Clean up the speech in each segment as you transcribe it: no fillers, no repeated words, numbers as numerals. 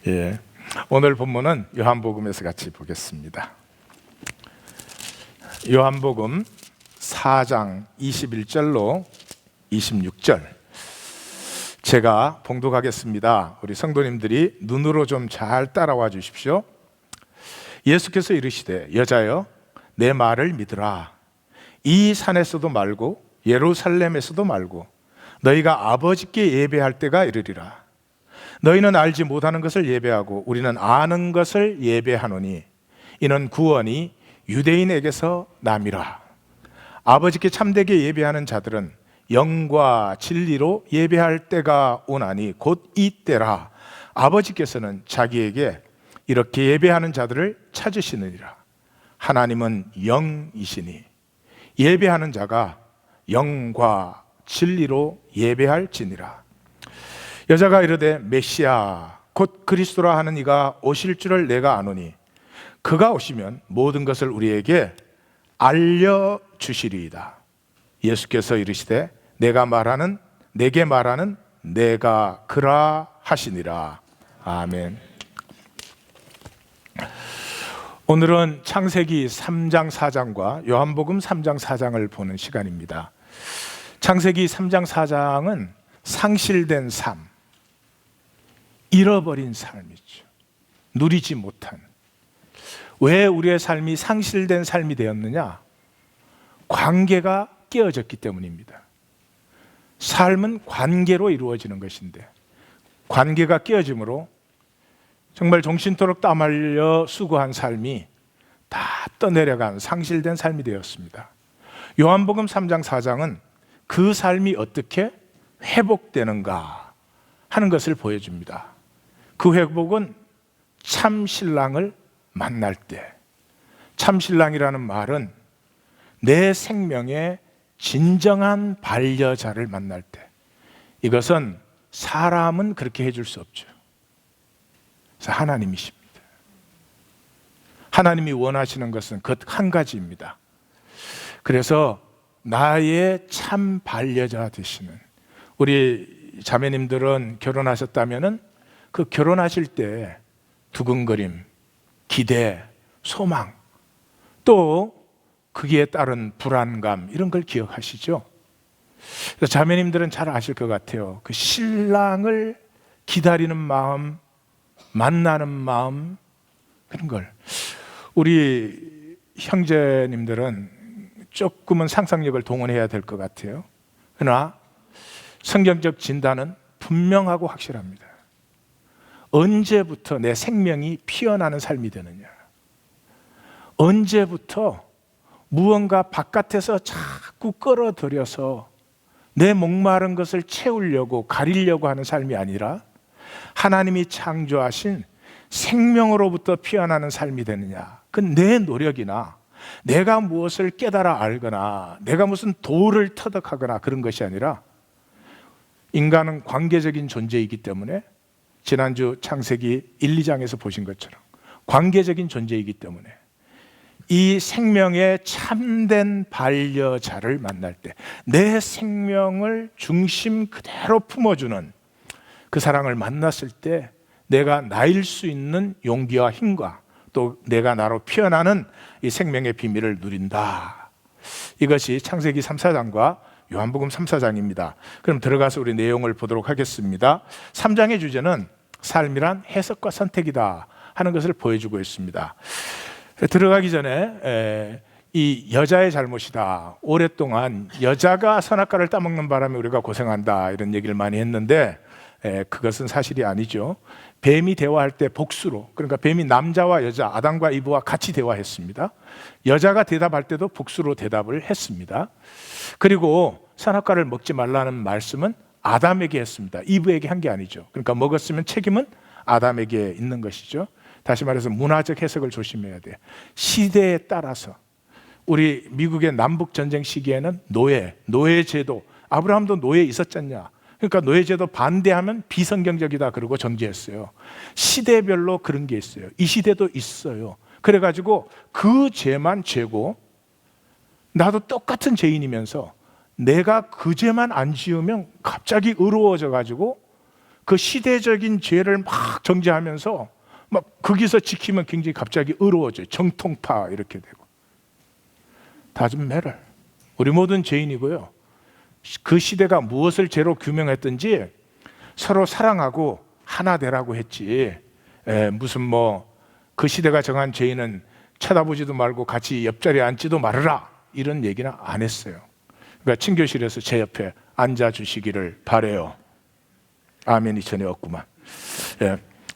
예, 오늘 본문은 요한복음에서 같이 보겠습니다. 요한복음 4장 21절로 26절 제가 봉독하겠습니다. 우리 성도님들이 눈으로 좀 잘 따라와 주십시오. 예수께서 이르시되 여자여 내 말을 믿으라. 이 산에서도 말고 예루살렘에서도 말고 너희가 아버지께 예배할 때가 이르리라. 너희는 알지 못하는 것을 예배하고 우리는 아는 것을 예배하노니 이는 구원이 유대인에게서 남이라. 아버지께 참되게 예배하는 자들은 영과 진리로 예배할 때가 오나니 곧 이때라. 아버지께서는 자기에게 이렇게 예배하는 자들을 찾으시느니라. 하나님은 영이시니 예배하는 자가 영과 진리로 예배할지니라. 여자가 이르되 메시아 곧 그리스도라 하는 이가 오실 줄을 내가 아노니 그가 오시면 모든 것을 우리에게 알려주시리이다. 예수께서 이르시되 내게 말하는 내가 그라 하시니라. 아멘. 오늘은 창세기 3장 4장과 요한복음 3장 4장을 보는 시간입니다. 창세기 3장 4장은 상실된 삶, 잃어버린 삶이죠. 누리지 못한. 왜 우리의 삶이 상실된 삶이 되었느냐? 관계가 깨어졌기 때문입니다. 삶은 관계로 이루어지는 것인데 관계가 깨어짐으로 정말 정신토록 땀 흘려 수고한 삶이 다 떠내려간 상실된 삶이 되었습니다. 요한복음 3장 4장은 그 삶이 어떻게 회복되는가 하는 것을 보여줍니다. 그 회복은 참 신랑을 만날 때, 참 신랑이라는 말은 내 생명의 진정한 반려자를 만날 때, 이것은 사람은 그렇게 해줄 수 없죠. 그래서 하나님이십니다. 하나님이 원하시는 것은 그 한 가지입니다. 그래서 나의 참 반려자 되시는 우리 자매님들은 결혼하셨다면은 그 결혼하실 때 두근거림, 기대, 소망, 또 거기에 따른 불안감 이런 걸 기억하시죠? 자매님들은 잘 아실 것 같아요. 그 신랑을 기다리는 마음, 만나는 마음 그런 걸 우리 형제님들은 조금은 상상력을 동원해야 될 것 같아요. 그러나 성경적 진단은 분명하고 확실합니다. 언제부터 내 생명이 피어나는 삶이 되느냐? 언제부터 무언가 바깥에서 자꾸 끌어들여서 내 목마른 것을 채우려고 가리려고 하는 삶이 아니라 하나님이 창조하신 생명으로부터 피어나는 삶이 되느냐? 그건 내 노력이나 내가 무엇을 깨달아 알거나 내가 무슨 도를 터득하거나 그런 것이 아니라 인간은 관계적인 존재이기 때문에 지난주 창세기 1, 2장에서 보신 것처럼 관계적인 존재이기 때문에 이 생명의 참된 반려자를 만날 때 내 생명을 중심 그대로 품어주는 그 사랑을 만났을 때 내가 나일 수 있는 용기와 힘과 또 내가 나로 피어나는 이 생명의 비밀을 누린다. 이것이 창세기 3, 4장과 요한복음 3, 4장입니다. 그럼 들어가서 우리 내용을 보도록 하겠습니다. 3장의 주제는 삶이란 해석과 선택이다 하는 것을 보여주고 있습니다. 들어가기 전에 이 여자의 잘못이다. 오랫동안 여자가 선악과를 따먹는 바람에 우리가 고생한다 이런 얘기를 많이 했는데 그것은 사실이 아니죠. 뱀이 대화할 때 복수로, 그러니까 뱀이 남자와 여자 아담과 이브와 같이 대화했습니다. 여자가 대답할 때도 복수로 대답을 했습니다. 그리고 선악과를 먹지 말라는 말씀은 아담에게 했습니다. 이브에게 한 게 아니죠. 그러니까 먹었으면 책임은 아담에게 있는 것이죠. 다시 말해서 문화적 해석을 조심해야 돼요. 시대에 따라서 우리 미국의 남북전쟁 시기에는 노예제도, 아브라함도 노예 있었잖냐. 그러니까 노예제도 반대하면 비성경적이다 그러고 정지했어요. 시대별로 그런 게 있어요. 이 시대도 있어요. 그래가지고 그 죄만 죄고 나도 똑같은 죄인이면서 내가 그 죄만 안 지으면 갑자기 의로워져 가지고 그 시대적인 죄를 막 정죄하면서 막 거기서 지키면 굉장히 갑자기 의로워져요. 정통파 이렇게 되고. Doesn't matter. 우리 모든 죄인이고요. 그 시대가 무엇을 죄로 규명했든지 서로 사랑하고 하나 되라고 했지. 무슨 그 시대가 정한 죄인은 쳐다보지도 말고 같이 옆자리에 앉지도 말아라 이런 얘기는 안 했어요. 그러니까 친교실에서 제 옆에 앉아주시기를 바래요. 아멘이 전혀 없구만.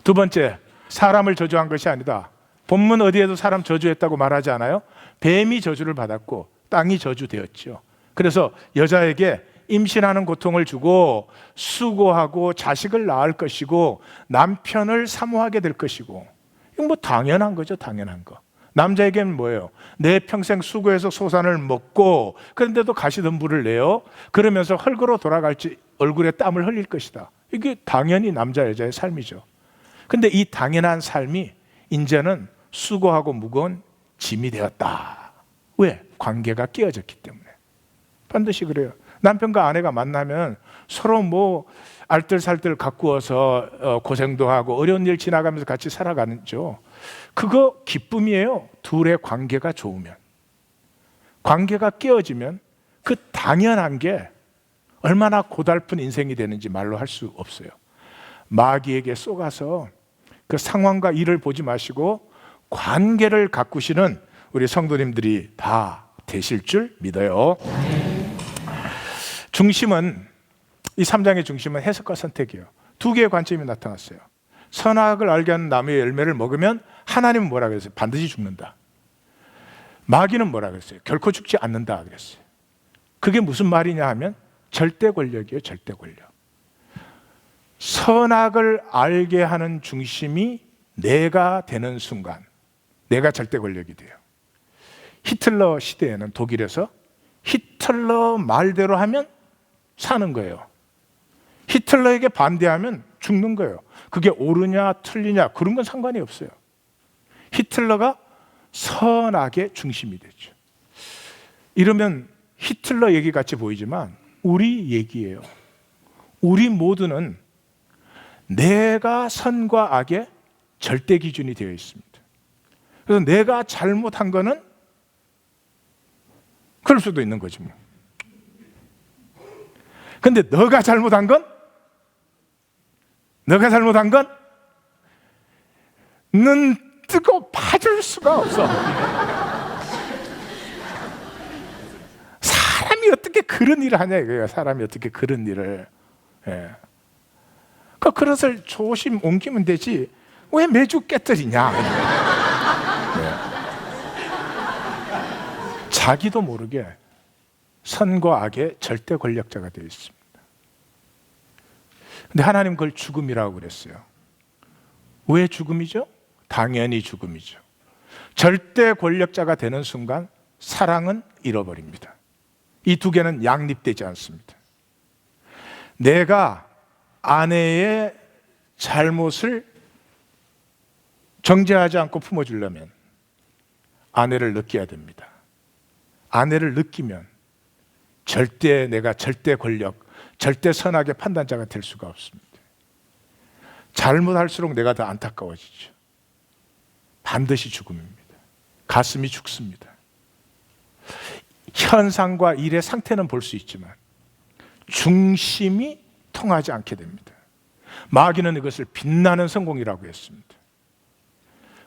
두 번째, 사람을 저주한 것이 아니다. 본문 어디에도 사람 저주했다고 말하지 않아요? 뱀이 저주를 받았고 땅이 저주되었죠. 그래서 여자에게 임신하는 고통을 주고 수고하고 자식을 낳을 것이고 남편을 사모하게 될 것이고, 이건 당연한 거죠. 당연한 거. 남자에게는 뭐예요? 내 평생 수고해서 소산을 먹고 그런데도 가시덤불을 내요. 그러면서 흙으로 돌아갈지 얼굴에 땀을 흘릴 것이다. 이게 당연히 남자 여자의 삶이죠. 근데 이 당연한 삶이 이제는 수고하고 무거운 짐이 되었다. 왜? 관계가 깨어졌기 때문에. 반드시 그래요. 남편과 아내가 만나면 서로 알뜰살뜰 가꾸어서 고생도 하고 어려운 일 지나가면서 같이 살아가죠. 그거 기쁨이에요. 둘의 관계가 좋으면. 관계가 깨어지면 그 당연한 게 얼마나 고달픈 인생이 되는지 말로 할 수 없어요. 마귀에게 쏘가서 그 상황과 일을 보지 마시고 관계를 가꾸시는 우리 성도님들이 다 되실 줄 믿어요. 중심은, 이 3장의 중심은 해석과 선택이에요. 두 개의 관점이 나타났어요. 선악을 알게 하는 나무의 열매를 먹으면 하나님은 뭐라 그랬어요? 반드시 죽는다. 마귀는 뭐라 그랬어요? 결코 죽지 않는다 그랬어요. 그게 무슨 말이냐 하면 절대 권력이에요. 절대 권력. 선악을 알게 하는 중심이 내가 되는 순간 내가 절대 권력이 돼요. 히틀러 시대에는 독일에서 히틀러 말대로 하면 사는 거예요. 히틀러에게 반대하면 죽는 거예요. 그게 옳으냐 틀리냐 그런 건 상관이 없어요. 히틀러가 선악의 중심이 되죠. 이러면 히틀러 얘기 같이 보이지만 우리 얘기예요. 우리 모두는 내가 선과 악의 절대 기준이 되어 있습니다. 그래서 내가 잘못한 거는 그럴 수도 있는 거지 뭐. 근데 너가 잘못한 건 눈 뜨고 봐줄 수가 없어. 사람이 어떻게 그런 일을 하냐 이거예요. 사람이 어떻게 그런 일을. 그 그릇을 조심 옮기면 되지 왜 매주 깨뜨리냐. 자기도 모르게 선과 악의 절대 권력자가 되어 있습니다. 근데 하나님 그걸 죽음이라고 그랬어요. 왜 죽음이죠? 당연히 죽음이죠. 절대 권력자가 되는 순간 사랑은 잃어버립니다. 이 두 개는 양립되지 않습니다. 내가 아내의 잘못을 정죄하지 않고 품어주려면 아내를 느껴야 됩니다. 아내를 느끼면 절대 내가 절대 권력, 절대 선악의 판단자가 될 수가 없습니다. 잘못할수록 내가 더 안타까워지죠. 반드시 죽음입니다. 가슴이 죽습니다. 현상과 일의 상태는 볼 수 있지만 중심이 통하지 않게 됩니다. 마귀는 이것을 빛나는 성공이라고 했습니다.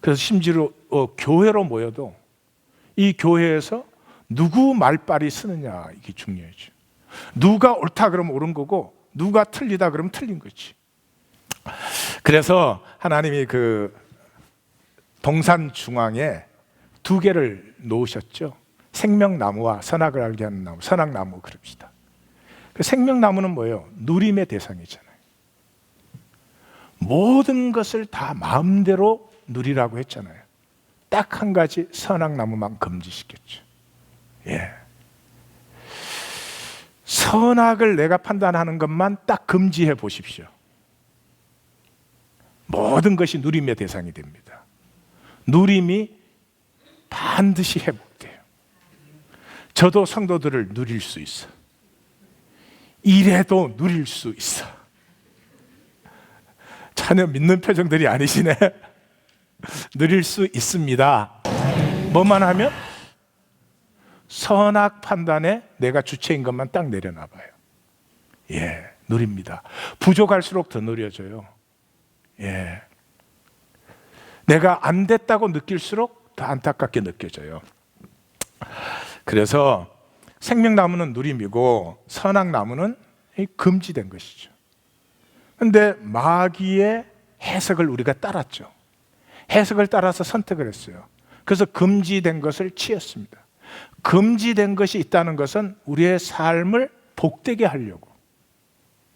그래서 심지어 교회로 모여도 이 교회에서 누구 말빨이 쓰느냐 이게 중요하죠. 누가 옳다 그러면 옳은 거고 누가 틀리다 그러면 틀린 거지. 그래서 하나님이 그 동산 중앙에 두 개를 놓으셨죠. 생명나무와 선악을 알게 하는 나무, 선악나무 그럽시다. 그 생명나무는 뭐예요? 누림의 대상이잖아요. 모든 것을 다 마음대로 누리라고 했잖아요. 딱 한 가지 선악나무만 금지시켰죠. 선악을 내가 판단하는 것만 딱 금지해 보십시오. 모든 것이 누림의 대상이 됩니다. 누림이 반드시 회복돼요. 저도 성도들을 누릴 수 있어. 이래도 누릴 수 있어. 전혀 믿는 표정들이 아니시네. 누릴 수 있습니다. 뭐만 하면? 선악 판단에 내가 주체인 것만 딱 내려놔 봐요. 예, 누립니다. 부족할수록 더 누려져요. 예. 내가 안 됐다고 느낄수록 더 안타깝게 느껴져요. 그래서 생명나무는 누림이고 선악나무는 금지된 것이죠. 그런데 마귀의 해석을 우리가 따랐죠. 해석을 따라서 선택을 했어요. 그래서 금지된 것을 취했습니다. 금지된 것이 있다는 것은 우리의 삶을 복되게 하려고,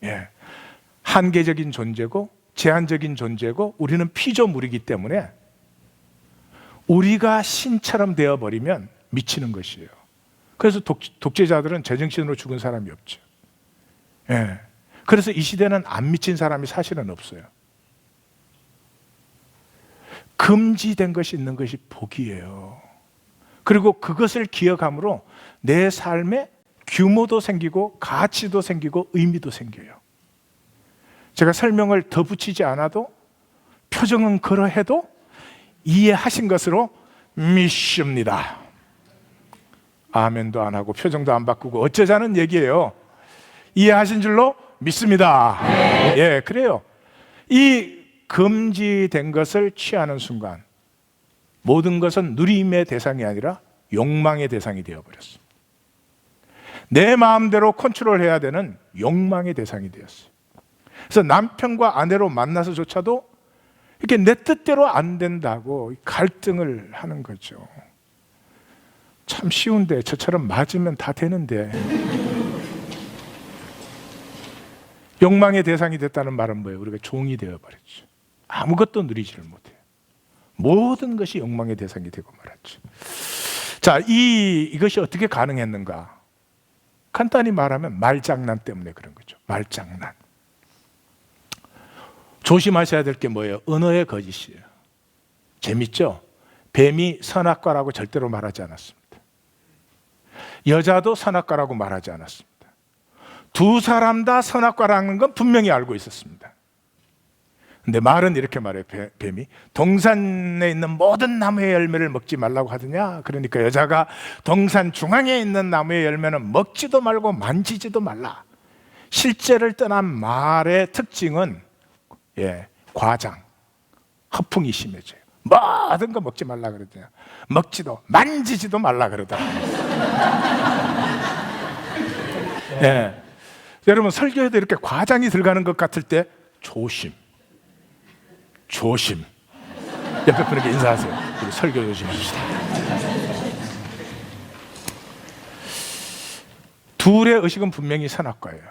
예, 한계적인 존재고 제한적인 존재고 우리는 피조물이기 때문에 우리가 신처럼 되어버리면 미치는 것이에요. 그래서 독재자들은 제정신으로 죽은 사람이 없죠. 예. 그래서 이 시대는 안 미친 사람이 사실은 없어요. 금지된 것이 있는 것이 복이에요. 그리고 그것을 기억함으로 내 삶에 규모도 생기고 가치도 생기고 의미도 생겨요. 제가 설명을 더 붙이지 않아도 표정은 그러해도 이해하신 것으로 믿습니다. 아멘도 안 하고 표정도 안 바꾸고 어쩌자는 얘기예요. 이해하신 줄로 믿습니다. 예, 그래요. 이 금지된 것을 취하는 순간 모든 것은 누림의 대상이 아니라 욕망의 대상이 되어버렸습니다. 내 마음대로 컨트롤해야 되는 욕망의 대상이 되었어요. 그래서 남편과 아내로 만나서조차도 이렇게 내 뜻대로 안 된다고 갈등을 하는 거죠. 참 쉬운데 저처럼 맞으면 다 되는데. 욕망의 대상이 됐다는 말은 뭐예요? 우리가 종이 되어버렸죠. 아무것도 누리지를 못해요. 모든 것이 욕망의 대상이 되고 말았죠. 자, 이것이 어떻게 가능했는가? 간단히 말하면 말장난 때문에 그런 거죠. 말장난. 조심하셔야 될 게 뭐예요? 언어의 거짓이에요. 재밌죠? 뱀이 선악과라고 절대로 말하지 않았습니다. 여자도 선악과라고 말하지 않았습니다. 두 사람 다 선악과라는 건 분명히 알고 있었습니다. 근데 말은 이렇게 말해요. 뱀이 동산에 있는 모든 나무의 열매를 먹지 말라고 하더냐. 그러니까 여자가 동산 중앙에 있는 나무의 열매는 먹지도 말고 만지지도 말라. 실제를 떠난 말의 특징은, 예, 과장, 허풍이 심해져요. 모든 거 먹지 말라 그러더냐. 먹지도 만지지도 말라 그러더라. 예. 여러분, 설교에도 이렇게 과장이 들어가는 것 같을 때 조심. 옆에 분에게 인사하세요. 우리 설교 조심합시다. 둘의 의식은 분명히 선악과예요.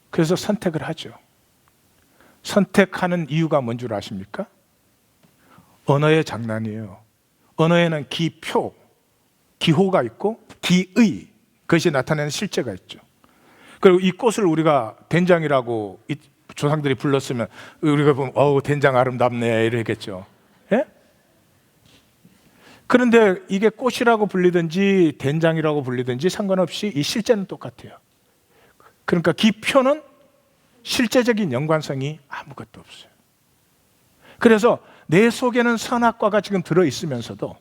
그래서 선택을 하죠. 선택하는 이유가 뭔 줄 아십니까? 언어의 장난이에요. 언어에는 기표, 기호가 있고 기의, 그것이 나타내는 실제가 있죠. 그리고 이 꽃을 우리가 된장이라고 조상들이 불렀으면 우리가 보면 어우 된장 아름답네 이러겠죠. 예? 그런데 이게 꽃이라고 불리든지 된장이라고 불리든지 상관없이 이 실제는 똑같아요. 그러니까 기표는 실제적인 연관성이 아무것도 없어요. 그래서 내 속에는 선악과가 지금 들어있으면서도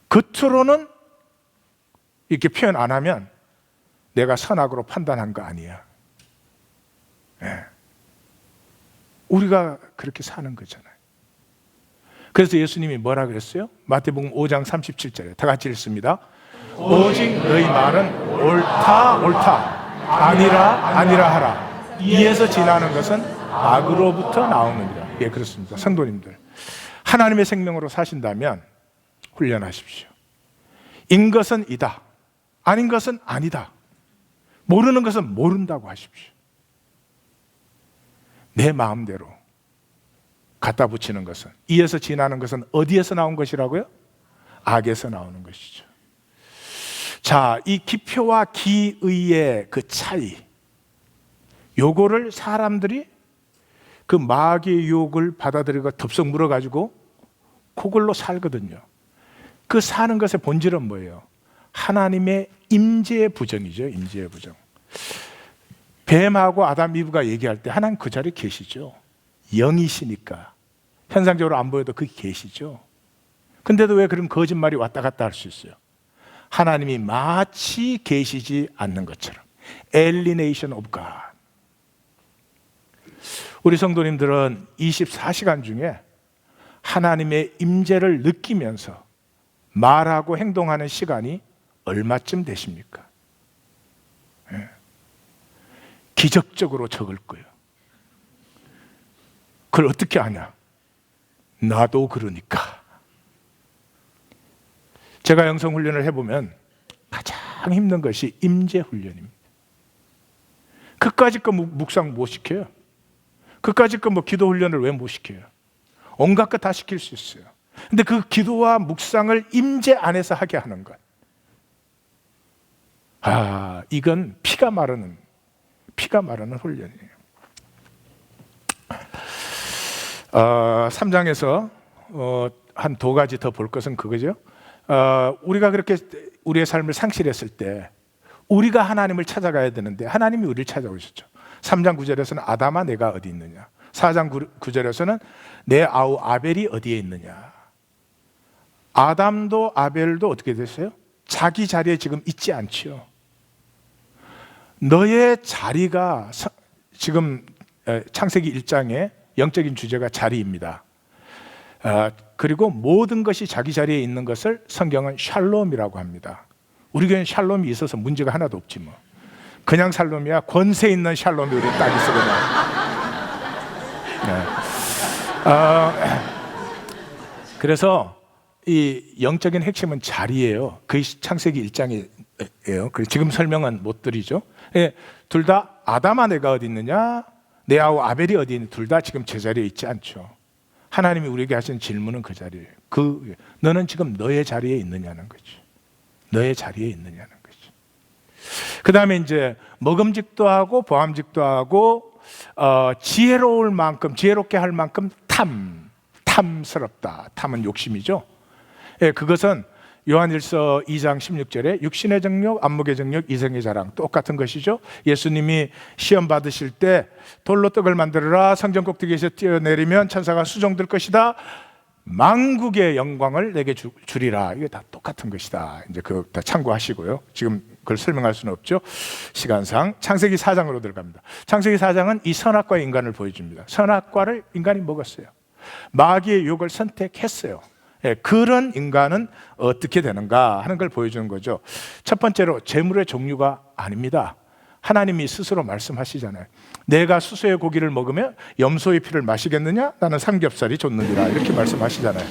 겉으로는 이렇게 표현 안 하면 내가 선악으로 판단한 거 아니야. 예. 우리가 그렇게 사는 거잖아요. 그래서 예수님이 뭐라 그랬어요? 마태복음 5장 37절에 다 같이 읽습니다. 오직 너희 말은 옳다 아니라 하라. 이에서 지나는 것은 악으로부터 나오느니라. 예, 그렇습니다. 성도님들, 하나님의 생명으로 사신다면 훈련하십시오. 인 것은 이다, 아닌 것은 아니다, 모르는 것은 모른다고 하십시오. 내 마음대로 갖다 붙이는 것은, 이에서 지나는 것은 어디에서 나온 것이라고요? 악에서 나오는 것이죠. 자, 이 기표와 기의의 그 차이, 요거를 사람들이 그 마귀의 유혹을 받아들이고 덥석 물어가지고 그걸로 살거든요. 그 사는 것의 본질은 뭐예요? 하나님의 임재의 부정이죠. 임재의 부정. 뱀하고 아담 이브가 얘기할 때 하나님 그 자리에 계시죠. 영이시니까 현상적으로 안 보여도 그게 계시죠. 근데도 왜 그런 거짓말이 왔다 갔다 할 수 있어요? 하나님이 마치 계시지 않는 것처럼. Alienation of God. 우리 성도님들은 24시간 중에 하나님의 임재를 느끼면서 말하고 행동하는 시간이 얼마쯤 되십니까? 예. 기적적으로 적을 거예요. 그걸 어떻게 아냐? 나도 그러니까. 제가 영성훈련을 해보면 가장 힘든 것이 임재훈련입니다. 그까짓 거 묵상 못 시켜요. 그까짓 거 기도훈련을 왜 못 시켜요? 온갖 거 다 시킬 수 있어요. 근데 그 기도와 묵상을 임재 안에서 하게 하는 것. 이건 피가 마르는 훈련이에요. 3장에서 한 두 가지 더 볼 것은 그거죠. 우리가 그렇게 우리의 삶을 상실했을 때 우리가 하나님을 찾아가야 되는데 하나님이 우리를 찾아오셨죠. 3장 9절에서는 아담아 내가 어디 있느냐. 4장 9절에서는 내 아우 아벨이 어디에 있느냐. 아담도 아벨도 어떻게 됐어요? 자기 자리에 지금 있지 않지요. 너의 자리가 지금 창세기 1장의 영적인 주제가 자리입니다. 그리고 모든 것이 자기 자리에 있는 것을 성경은 샬롬이라고 합니다. 우리 교회는 샬롬이 있어서 문제가 하나도 없지 뭐. 그냥 샬롬이야. 권세 있는 샬롬이 우리 딱 있어 그냥. 그래서 이 영적인 핵심은 자리예요. 그게 창세기 1장이에요. 지금 설명은 못 드리죠. 둘 다 아담아 내가 어디 있느냐, 내 아우 아벨이 어디 있느냐, 둘 다 지금 제자리에 있지 않죠. 하나님이 우리에게 하신 질문은 그 자리예요. 너는 지금 너의 자리에 있느냐는 거죠. 너의 자리에 있느냐는 거죠. 그 다음에 이제 먹음직도 하고 보암직도 하고 지혜로울 만큼, 지혜롭게 할 만큼 탐스럽다. 탐은 욕심이죠. 그것은 요한일서 2장 16절에 육신의 정욕, 안목의 정욕, 이성의 자랑 똑같은 것이죠. 예수님이 시험 받으실 때 돌로 떡을 만들어라, 성전 꼭대기에서 뛰어내리면 천사가 수종될 것이다, 만국의 영광을 내게 주리라. 이게 다 똑같은 것이다. 이제 그거 다 참고하시고요. 지금 그걸 설명할 수는 없죠, 시간상. 창세기 4장으로 들어갑니다. 창세기 4장은 이 선악과의 인간을 보여줍니다. 선악과를 인간이 먹었어요. 마귀의 유혹을 선택했어요. 그런 인간은 어떻게 되는가 하는 걸 보여주는 거죠. 첫 번째로 재물의 종류가 아닙니다. 하나님이 스스로 말씀하시잖아요. 내가 수소의 고기를 먹으면 염소의 피를 마시겠느냐? 나는 삼겹살이 좋느니라. 이렇게 말씀하시잖아요.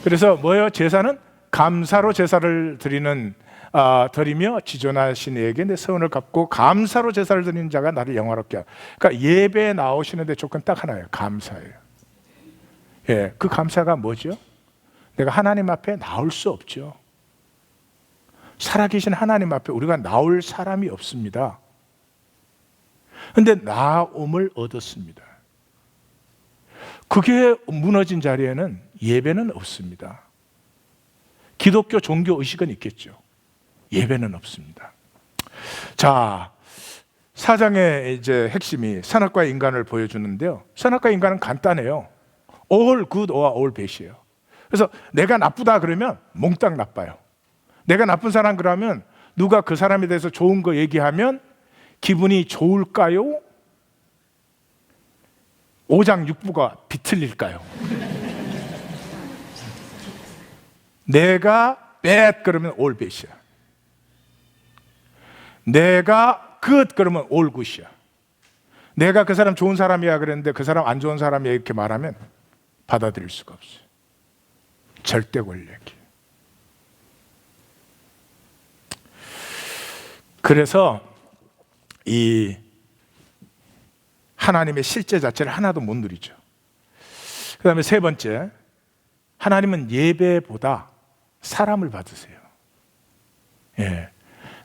그래서 뭐예요? 제사는 감사로 제사를 드리며 지존하신 이에게 내 서원을 갚고 감사로 제사를 드리는 자가 나를 영화롭게 하라. 그러니까 예배에 나오시는데 조건 딱 하나예요. 감사예요. 그 감사가 뭐죠? 내가 하나님 앞에 나올 수 없죠. 살아계신 하나님 앞에 우리가 나올 사람이 없습니다. 그런데 나옴을 얻었습니다. 그게 무너진 자리에는 예배는 없습니다. 기독교 종교 의식은 있겠죠. 예배는 없습니다. 자, 4장의 이제 핵심이 선악과의 인간을 보여주는데요. 선악과의 인간은 간단해요. all good or all bad이에요. 그래서 내가 나쁘다 그러면 몽땅 나빠요. 내가 나쁜 사람 그러면 누가 그 사람에 대해서 좋은 거 얘기하면 기분이 좋을까요? 5장 6부가 비틀릴까요? 내가 bad 그러면 all bad이야. 내가 good 그러면 all good이야. 내가 그 사람 좋은 사람이야 그랬는데 그 사람 안 좋은 사람이야 이렇게 말하면 받아들일 수가 없어요. 절대 권력이. 그래서 이 하나님의 실제 자체를 하나도 못 누리죠. 그 다음에 세 번째, 하나님은 예배보다 사람을 받으세요.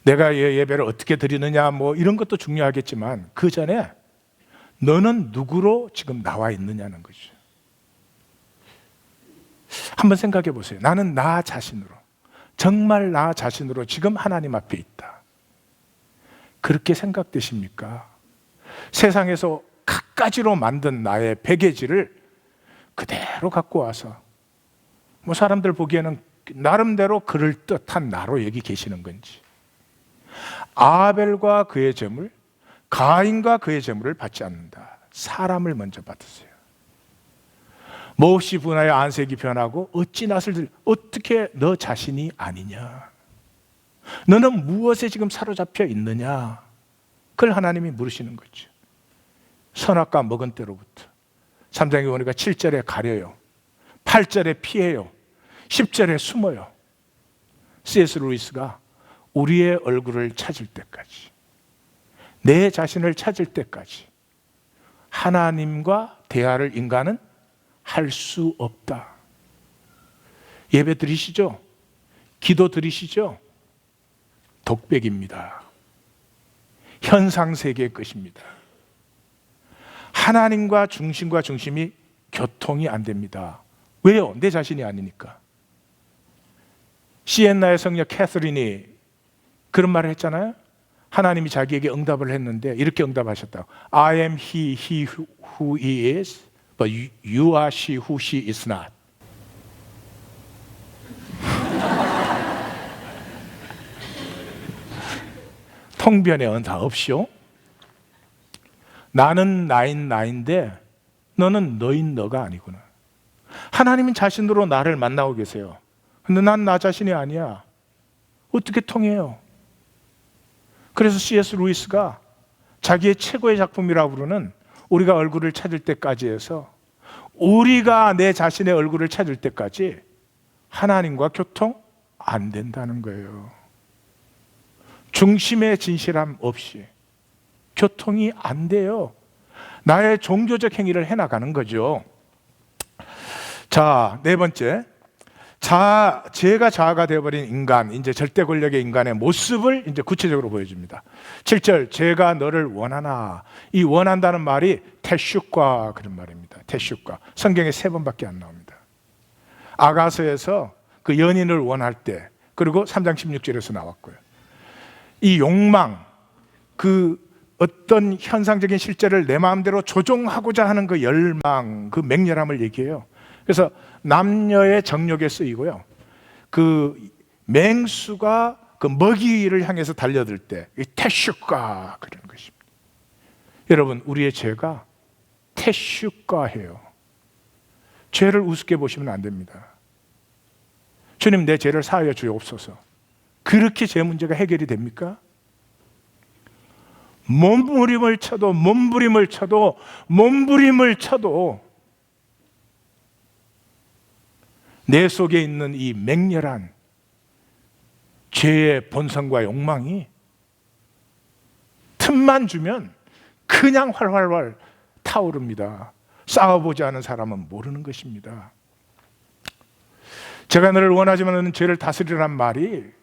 내가 예배를 어떻게 드리느냐 뭐 이런 것도 중요하겠지만 그 전에 너는 누구로 지금 나와 있느냐는 거죠. 한번 생각해 보세요. 나는 나 자신으로, 정말 나 자신으로 지금 하나님 앞에 있다. 그렇게 생각되십니까? 세상에서 갖가지로 만든 나의 베개지를 그대로 갖고 와서 뭐 사람들 보기에는 나름대로 그럴듯한 나로 여기 계시는 건지, 아벨과 그의 제물, 가인과 그의 제물을 받지 않는다. 사람을 먼저 받으세요. 몹시 분하여 안색이 변하고 어찌 낯을 어떻게 너 자신이 아니냐? 너는 무엇에 지금 사로잡혀 있느냐? 그걸 하나님이 물으시는 거죠. 선악과 먹은 때로부터 3장에 보니까 7절에 가려요, 8절에 피해요, 10절에 숨어요. C.S. 루이스가 우리의 얼굴을 찾을 때까지, 내 자신을 찾을 때까지 하나님과 대화를 인간은 할 수 없다. 예배 드리시죠? 기도 드리시죠? 독백입니다. 현상세계의 것입니다. 하나님과 중심이 교통이 안 됩니다. 왜요? 내 자신이 아니니까. 시엔나의 성녀 캐서린이 그런 말을 했잖아요. 하나님이 자기에게 응답을 했는데 이렇게 응답하셨다고. I am he who he is, but you are she who she is not. 통변의 언사 없이요. 나는 나인 나인데 너는 너인 너가 아니구나. 하나님은 자신으로 나를 만나고 계세요. 근데 난 나 자신이 아니야. 어떻게 통해요? 그래서 C.S. 루이스가 자기의 최고의 작품이라고 부르는 우리가 얼굴을 찾을 때까지 해서, 우리가 내 자신의 얼굴을 찾을 때까지 하나님과 교통 안 된다는 거예요. 중심의 진실함 없이 교통이 안 돼요. 나의 종교적 행위를 해나가는 거죠. 자, 네 번째, 제가 자아가 되어버린 인간, 이제 절대 권력의 인간의 모습을 이제 구체적으로 보여줍니다. 7절, 제가 너를 원하나. 이 원한다는 말이 테슈과 그런 말입니다. 테슈과. 성경에 3번밖에 안 나옵니다. 아가서에서 그 연인을 원할 때, 그리고 3장 16절에서 나왔고요. 이 욕망, 그 어떤 현상적인 실제를 내 마음대로 조종하고자 하는 그 열망, 그 맹렬함을 얘기해요. 그래서 남녀의 정욕에 쓰이고요. 그 맹수가 그 먹이를 향해서 달려들 때 이 태슈가 그런 것입니다. 여러분, 우리의 죄가 태슈가해요. 죄를 우습게 보시면 안 됩니다. 주님, 내 죄를 사하여 주옵소서. 그렇게 죄 문제가 해결이 됩니까? 몸부림을 쳐도 내 속에 있는 이 맹렬한 죄의 본성과 욕망이 틈만 주면 그냥 활활활 타오릅니다. 싸워보지 않은 사람은 모르는 것입니다. 제가 너를 원하지만 너는 죄를 다스리란 말이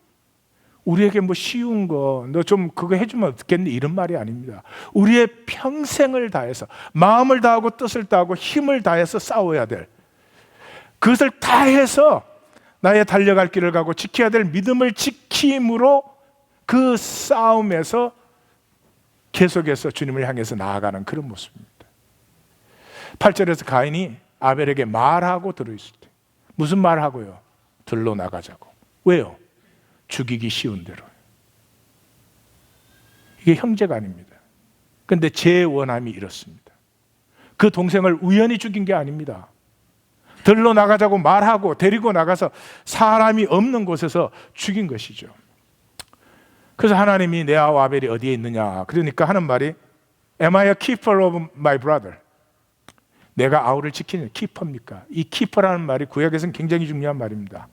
우리에게 뭐 쉬운 거, 너 좀 그거 해주면 어떻겠니? 이런 말이 아닙니다. 우리의 평생을 다해서, 마음을 다하고 뜻을 다하고 힘을 다해서 싸워야 될, 그것을 다해서 나의 달려갈 길을 가고 지켜야 될 믿음을 지킴으로 그 싸움에서 계속해서 주님을 향해서 나아가는 그런 모습입니다. 8절에서 가인이 아벨에게 말하고 들어있을 때, 무슨 말하고요? 들러 나가자고. 왜요? 죽이기 쉬운 대로. 이게 형제가 아닙니다. 그런데 제 원함이 이렇습니다. 그 동생을 우연히 죽인 게 아닙니다. 들러 나가자고 말하고 데리고 나가서 사람이 없는 곳에서 죽인 것이죠. 그래서 하나님이 내 아우 아벨이 어디에 있느냐, 그러니까 하는 말이 Am I a keeper of my brother? 내가 아우를 지키는 키퍼입니까? 이 키퍼라는 말이 구약에서는 굉장히 중요한 말입니다.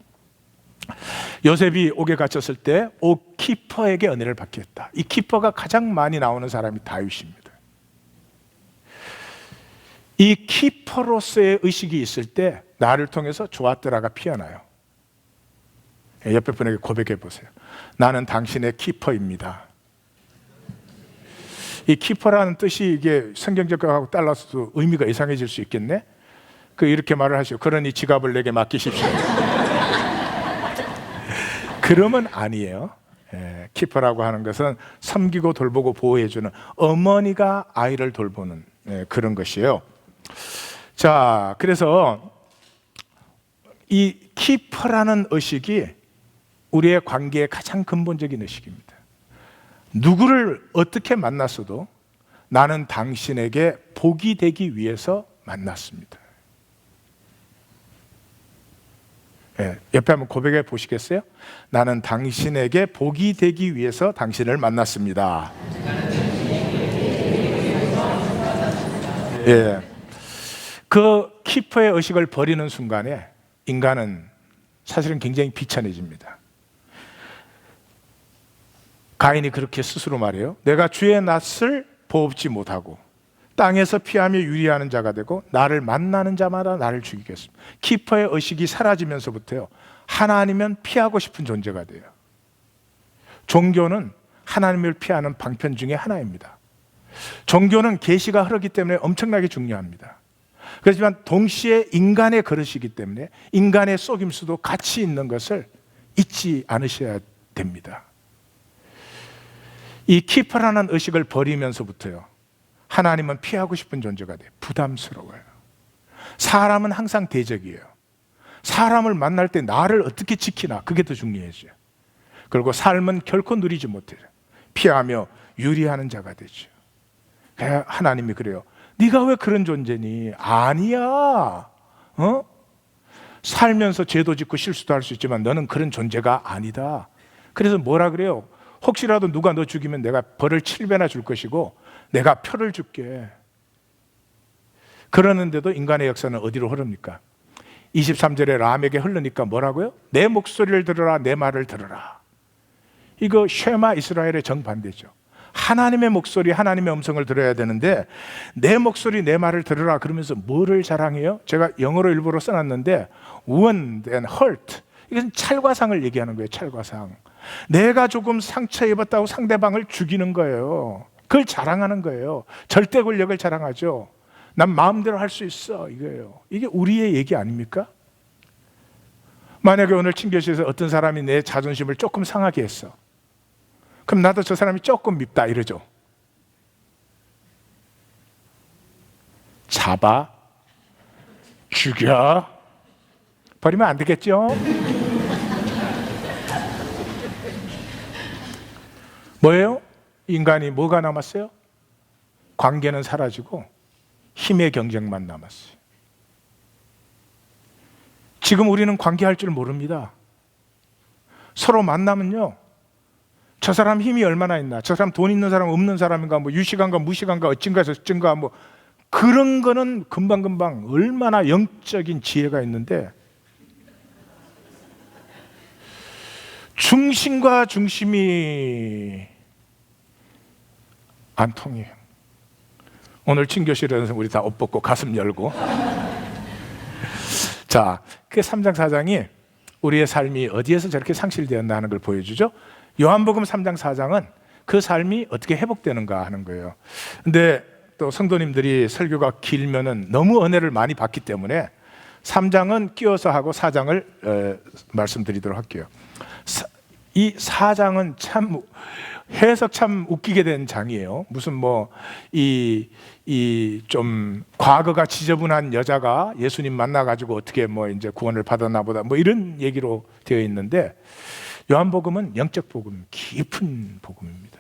요셉이 옥에 갇혔을 때 옥 키퍼에게 은혜를 받게 했다. 이 키퍼가 가장 많이 나오는 사람이 다윗입니다. 이 키퍼로서의 의식이 있을 때 나를 통해서 좋았더라가 피어나요. 옆에 분에게 고백해 보세요. 나는 당신의 키퍼입니다. 이 키퍼라는 뜻이 이게 성경적하고 달라서도 의미가 이상해질 수 있겠네. 이렇게 말을 하시고, 그러니 지갑을 내게 맡기십시오. 그러면 아니에요. 키퍼라고 하는 것은 섬기고 돌보고 보호해주는, 어머니가 아이를 돌보는 그런 것이에요. 자, 그래서 이 키퍼라는 의식이 우리의 관계의 가장 근본적인 의식입니다. 누구를 어떻게 만났어도 나는 당신에게 복이 되기 위해서 만났습니다. 옆에 한번 고백해 보시겠어요? 나는 당신에게 복이 되기 위해서 당신을 만났습니다. 그 키퍼의 의식을 버리는 순간에 인간은 사실은 굉장히 비천해집니다. 가인이 그렇게 스스로 말해요. 내가 주의 낯을 보옵지 못하고 땅에서 피하며 유리하는 자가 되고 나를 만나는 자마다 나를 죽이겠습니다. 키퍼의 의식이 사라지면서부터요, 하나님은 피하고 싶은 존재가 돼요. 종교는 하나님을 피하는 방편 중에 하나입니다. 종교는 계시가 흐르기 때문에 엄청나게 중요합니다. 그렇지만 동시에 인간의 그릇이기 때문에 인간의 속임수도 같이 있는 것을 잊지 않으셔야 됩니다. 이 키퍼라는 의식을 버리면서부터요, 하나님은 피하고 싶은 존재가 돼요. 부담스러워요. 사람은 항상 대적이에요. 사람을 만날 때 나를 어떻게 지키나, 그게 더 중요해져요. 그리고 삶은 결코 누리지 못해요. 피하며 유리하는 자가 되죠. 하나님이 그래요. 네가 왜 그런 존재니? 아니야. 살면서 죄도 짓고 실수도 할 수 있지만 너는 그런 존재가 아니다. 그래서 뭐라 그래요? 혹시라도 누가 너 죽이면 내가 벌을 7배나 줄 것이고 내가 표를 줄게. 그러는데도 인간의 역사는 어디로 흐릅니까? 23절에 람에게 흐르니까 뭐라고요? 내 목소리를 들으라, 내 말을 들으라. 이거 쉐마 이스라엘의 정반대죠. 하나님의 목소리, 하나님의 음성을 들어야 되는데 내 목소리, 내 말을 들으라 그러면서 뭐를 자랑해요? 제가 영어로 일부러 써놨는데 wound and hurt, 이것은 찰과상을 얘기하는 거예요. 찰과상. 내가 조금 상처 입었다고 상대방을 죽이는 거예요. 그걸 자랑하는 거예요. 절대 권력을 자랑하죠. 난 마음대로 할 수 있어, 이거예요. 이게 우리의 얘기 아닙니까? 만약에 오늘 친교실에서 어떤 사람이 내 자존심을 조금 상하게 했어. 그럼 나도 저 사람이 조금 밉다 이러죠. 잡아 죽여 버리면 안 되겠죠? 뭐예요? 인간이 뭐가 남았어요? 관계는 사라지고 힘의 경쟁만 남았어요. 지금 우리는 관계할 줄 모릅니다. 서로 만나면요, 저 사람 힘이 얼마나 있나, 저 사람 돈 있는 사람 없는 사람인가, 뭐 유식한가 무식한가 어찐가 저찐가, 뭐 그런 거는 금방금방 얼마나 영적인 지혜가 있는데 중심과 중심이 안 통해요. 오늘 친교실에서 우리 다 옷 벗고 가슴 열고 자, 그 3장 4장이 우리의 삶이 어디에서 저렇게 상실되었나 하는 걸 보여주죠. 요한복음 3장 4장은 그 삶이 어떻게 회복되는가 하는 거예요. 근데 또 성도님들이 설교가 길면은 너무 은혜를 많이 받기 때문에 3장은 끼워서 하고 4장을 말씀드리도록 할게요. 이 4장은 참 해석 참 웃기게 된 장이에요. 무슨 뭐 좀 과거가 지저분한 여자가 예수님 만나가지고 어떻게 뭐 이제 구원을 받았나 보다 뭐 이런 얘기로 되어 있는데, 요한복음은 영적 복음, 깊은 복음입니다.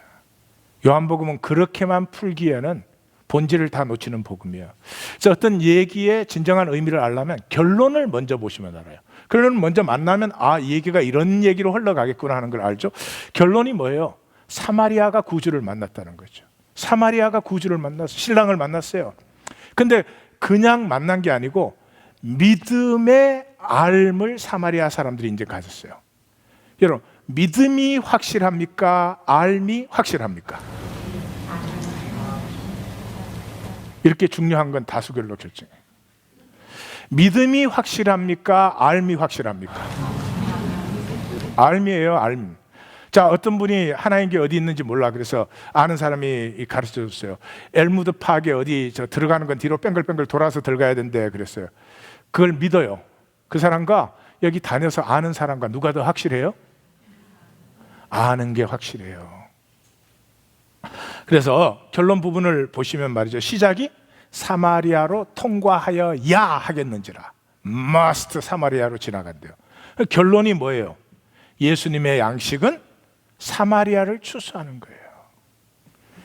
요한복음은 그렇게만 풀기에는 본질을 다 놓치는 복음이에요. 그래서 어떤 얘기의 진정한 의미를 알려면 결론을 먼저 보시면 알아요. 결론을 먼저 만나면 이 얘기가 이런 얘기로 흘러가겠구나 하는 걸 알죠. 결론이 뭐예요? 사마리아가 구주를 만났다는 거죠. 사마리아가 구주를 만나서 신랑을 만났어요. 근데 그냥 만난 게 아니고 믿음의 알을 사마리아 사람들이 이제 가졌어요. 여러분, 믿음이 확실합니까? 알미 확실합니까? 이렇게 중요한 건 다수결로 결정해요. 믿음이 확실합니까? 알미 확실합니까? 알미예요, 알미. 자, 어떤 분이 하나님 게 어디 있는지 몰라. 그래서 아는 사람이 가르쳐 줬어요. 엘무드 파게 어디 들어가는 건 뒤로 뺑글뺑글 돌아서 들어가야 된대 그랬어요. 그걸 믿어요. 그 사람과 여기 다녀서 아는 사람과 누가 더 확실해요? 아는 게 확실해요. 그래서 결론 부분을 보시면 말이죠. 시작이 사마리아로 통과하여야 하겠는지라. must 사마리아로 지나간대요. 결론이 뭐예요? 예수님의 양식은 사마리아를 추수하는 거예요.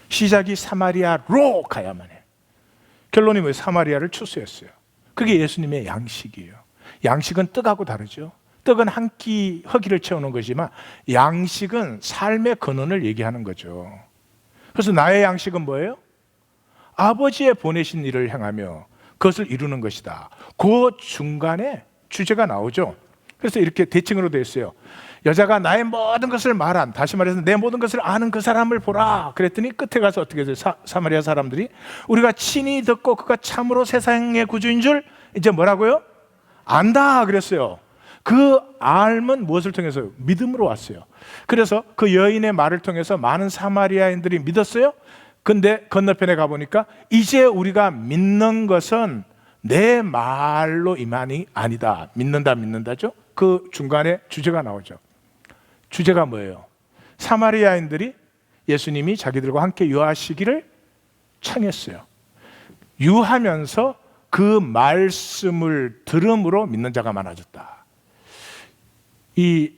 시작이 사마리아로 가야만 해요. 결론이 뭐예요? 사마리아를 추수했어요. 그게 예수님의 양식이에요. 양식은 떡하고 다르죠. 떡은 한 끼 허기를 채우는 것이지만 양식은 삶의 근원을 얘기하는 거죠. 그래서 나의 양식은 뭐예요? 아버지의 보내신 일을 향하며 그것을 이루는 것이다. 그 중간에 주제가 나오죠. 그래서 이렇게 대칭으로 되어 있어요. 여자가 나의 모든 것을 말한, 다시 말해서 내 모든 것을 아는 그 사람을 보라. 그랬더니 끝에 가서 어떻게 돼요? 사마리아 사람들이 우리가 친히 듣고 그가 참으로 세상의 구주인 줄 이제 뭐라고요? 안다 그랬어요. 그 알면 무엇을 통해서요? 믿음으로 왔어요. 그래서 그 여인의 말을 통해서 많은 사마리아인들이 믿었어요. 근데 건너편에 가보니까 이제 우리가 믿는 것은 내 말로 이만이 아니다. 믿는다죠. 그 중간에 주제가 나오죠. 주제가 뭐예요? 사마리아인들이 예수님이 자기들과 함께 유하시기를 청했어요. 유하면서 그 말씀을 들음으로 믿는 자가 많아졌다. 이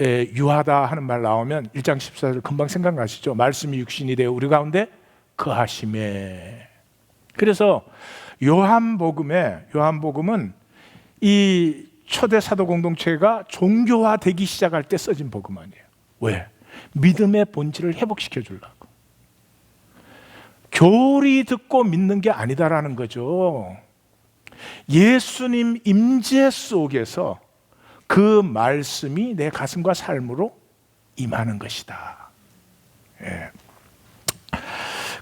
유하다 하는 말 나오면 1장 14절 금방 생각나시죠? 말씀이 육신이 되어 우리 가운데 거하심에. 그래서 요한복음은 이 초대 사도 공동체가 종교화되기 시작할 때 써진 복음 아니에요. 왜? 믿음의 본질을 회복시켜 주려고. 교리 듣고 믿는 게 아니다라는 거죠. 예수님 임재 속에서 그 말씀이 내 가슴과 삶으로 임하는 것이다. 예.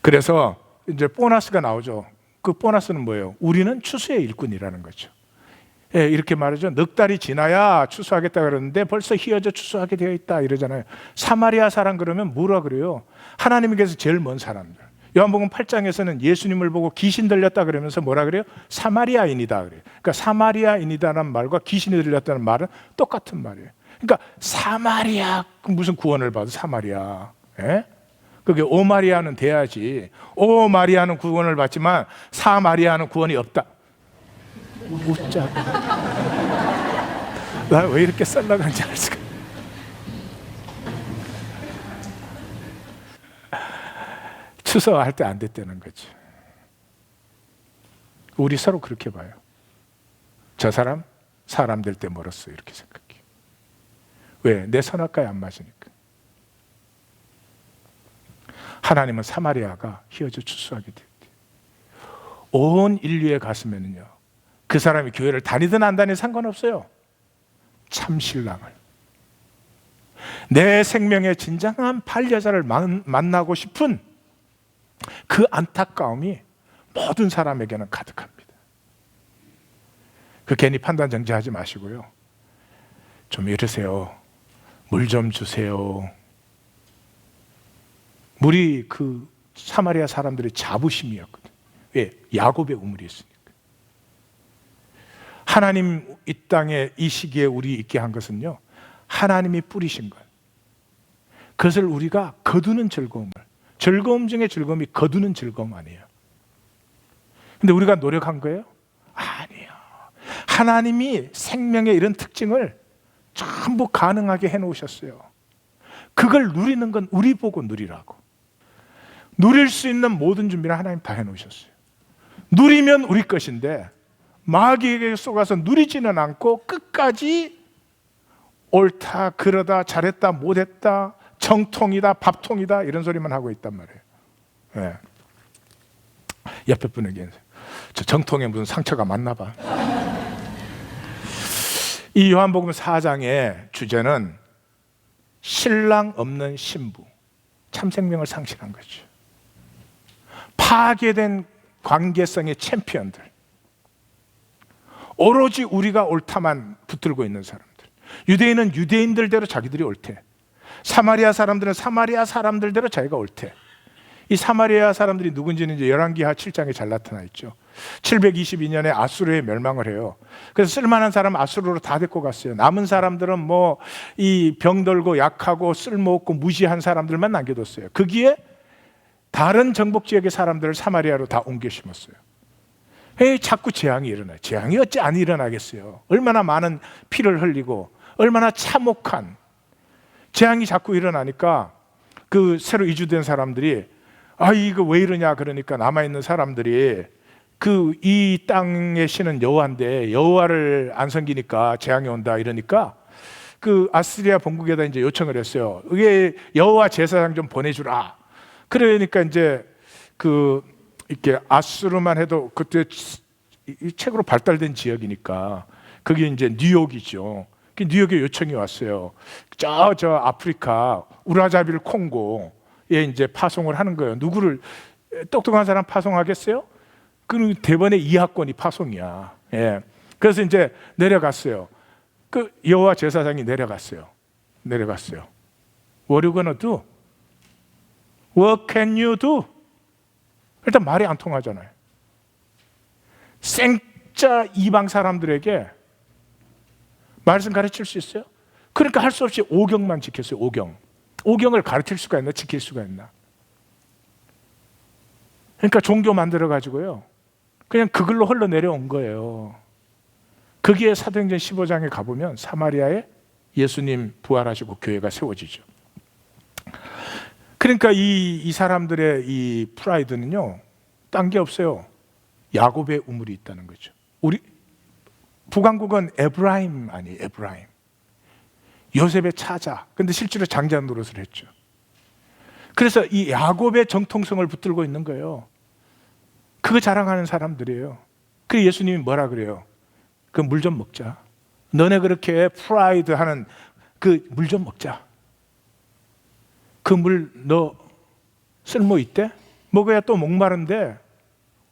그래서 이제 보너스가 나오죠. 그 보너스는 뭐예요? 우리는 추수의 일꾼이라는 거죠. 예, 이렇게 말하죠. 넉 달이 지나야 추수하겠다 그러는데 벌써 희어져 추수하게 되어 있다 이러잖아요. 사마리아 사람 그러면 뭐라 그래요? 하나님께서 제일 먼 사람들. 요한복음 8장에서는 예수님을 보고 귀신 들렸다 그러면서 뭐라 그래요? 사마리아인이다 그래요. 그러니까 사마리아인이다라는 말과 귀신이 들렸다는 말은 똑같은 말이에요. 그러니까 사마리아 무슨 구원을 받아? 사마리아. 예? 그게 오마리아는 돼야지. 오마리아는 구원을 받지만 사마리아는 구원이 없다. 웃자. 나 왜 이렇게 썰렁한지 알 수가. 추서할 때 안 됐다는 거죠. 우리 서로 그렇게 봐요. 저 사람 될 때 멀었어 이렇게 생각해요. 왜? 내 선악과에 안 맞으니까. 하나님은 사마리아가 휘어져 추수하게 됐대요. 온 인류에 갔으면요, 그 사람이 교회를 다니든 안 다니든 상관없어요. 참 신랑을, 내 생명의 진정한 반려자를 만나고 싶은 그 안타까움이 모든 사람에게는 가득합니다. 그 괜히 판단 정지하지 마시고요, 좀 이러세요. 물 좀 주세요. 물이 그 사마리아 사람들의 자부심이었거든요. 왜? 야곱의 우물이 있으니까. 하나님 이 땅에 이 시기에 우리 있게 한 것은요, 하나님이 뿌리신 것, 그것을 우리가 거두는 즐거움 중에 즐거움이 거두는 즐거움 아니에요. 근데 우리가 노력한 거예요? 아니에요. 하나님이 생명의 이런 특징을 전부 가능하게 해놓으셨어요. 그걸 누리는 건 우리 보고 누리라고. 누릴 수 있는 모든 준비를 하나님 다 해놓으셨어요. 누리면 우리 것인데 마귀에게 속아서 누리지는 않고 끝까지 옳다, 그러다, 잘했다, 못했다, 정통이다, 밥통이다 이런 소리만 하고 있단 말이에요. 네. 옆에 분에게 저 정통에 무슨 상처가 많나 봐. 이 요한복음 4장의 주제는 신랑 없는 신부, 참 생명을 상실한 거죠. 파괴된 관계성의 챔피언들, 오로지 우리가 옳다만 붙들고 있는 사람들. 유대인은 유대인들대로 자기들이 옳대. 사마리아 사람들은 사마리아 사람들대로 자기가 옳대. 이 사마리아 사람들이 누군지는 이제 열왕기하 7장에 잘 나타나 있죠. 722년에 아수르에 멸망을 해요. 그래서 쓸만한 사람 아수르로 다 데리고 갔어요. 남은 사람들은 뭐 이 병들고 약하고 쓸모없고 무시한 사람들만 남겨뒀어요. 거기에 다른 정복 지역의 사람들을 사마리아로 다 옮겨 심었어요. 자꾸 재앙이 일어나요. 재앙이 어찌 안 일어나겠어요. 얼마나 많은 피를 흘리고 얼마나 참혹한 재앙이 자꾸 일어나니까 그 새로 이주된 사람들이 이거 왜 이러냐 그러니까 남아있는 사람들이 이 땅의 신은 여호와인데 여호와를 안 섬기니까 재앙이 온다 이러니까 그 아스리아 본국에다 이제 요청을 했어요. 이게 여호와 제사장 좀 보내주라. 그러니까 이제 이렇게 아수르만 해도 그때 이 책으로 발달된 지역이니까 그게 이제 뉴욕이죠. 뉴욕에 요청이 왔어요. 저 아프리카 우라자빌 콩고에 이제 파송을 하는 거예요. 누구를 똑똑한 사람 파송하겠어요? 그 대번에 이하권이 파송이야. 예. 그래서 이제 내려갔어요. 그 여호와 제사장이 내려갔어요. What are you gonna do? What can you do? 일단 말이 안 통하잖아요. 생짜 이방 사람들에게 말씀 가르칠 수 있어요? 그러니까 할 수 없이 오경만 지켰어요. 오경을 가르칠 수가 있나? 지킬 수가 있나? 그러니까 종교 만들어 가지고요 그냥 그걸로 흘러내려온 거예요. 거기에 사도행전 15장에 가보면 사마리아에 예수님 부활하시고 교회가 세워지죠. 그러니까 이 사람들의 이 프라이드는요 딴 게 없어요. 야곱의 우물이 있다는 거죠. 우리 북왕국은 에브라임 아니에요. 에브라임. 요셉의 차자. 근데 실제로 장자 노릇을 했죠. 그래서 이 야곱의 정통성을 붙들고 있는 거예요. 그거 자랑하는 사람들이에요. 그래서 예수님이 뭐라 그래요? 그 물 좀 먹자. 너네 그렇게 프라이드 하는 그 물 좀 먹자. 그 물 너 쓸모 있대? 먹어야 또 목마른데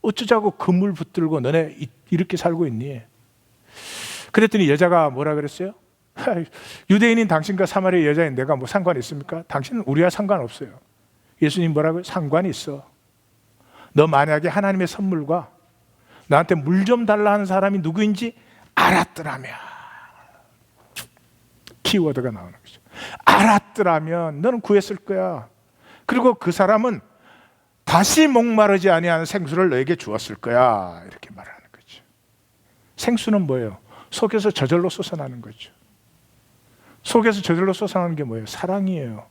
어쩌자고 그 물 붙들고 너네 이렇게 살고 있니? 그랬더니 여자가 뭐라 그랬어요? 유대인인 당신과 사마리아 여자인 내가 뭐 상관 있습니까? 당신은 우리와 상관없어요. 예수님 뭐라고요? 상관이 있어. 너 만약에 하나님의 선물과 나한테 물 좀 달라 하는 사람이 누구인지 알았더라면, 키워드가 나오는 거죠. 알았더라면 너는 구했을 거야. 그리고 그 사람은 다시 목마르지 아니하는 생수를 너에게 주었을 거야. 이렇게 말하는 거죠. 생수는 뭐예요? 속에서 저절로 솟아나는 거죠. 속에서 저절로 솟아나는 게 뭐예요? 사랑이에요.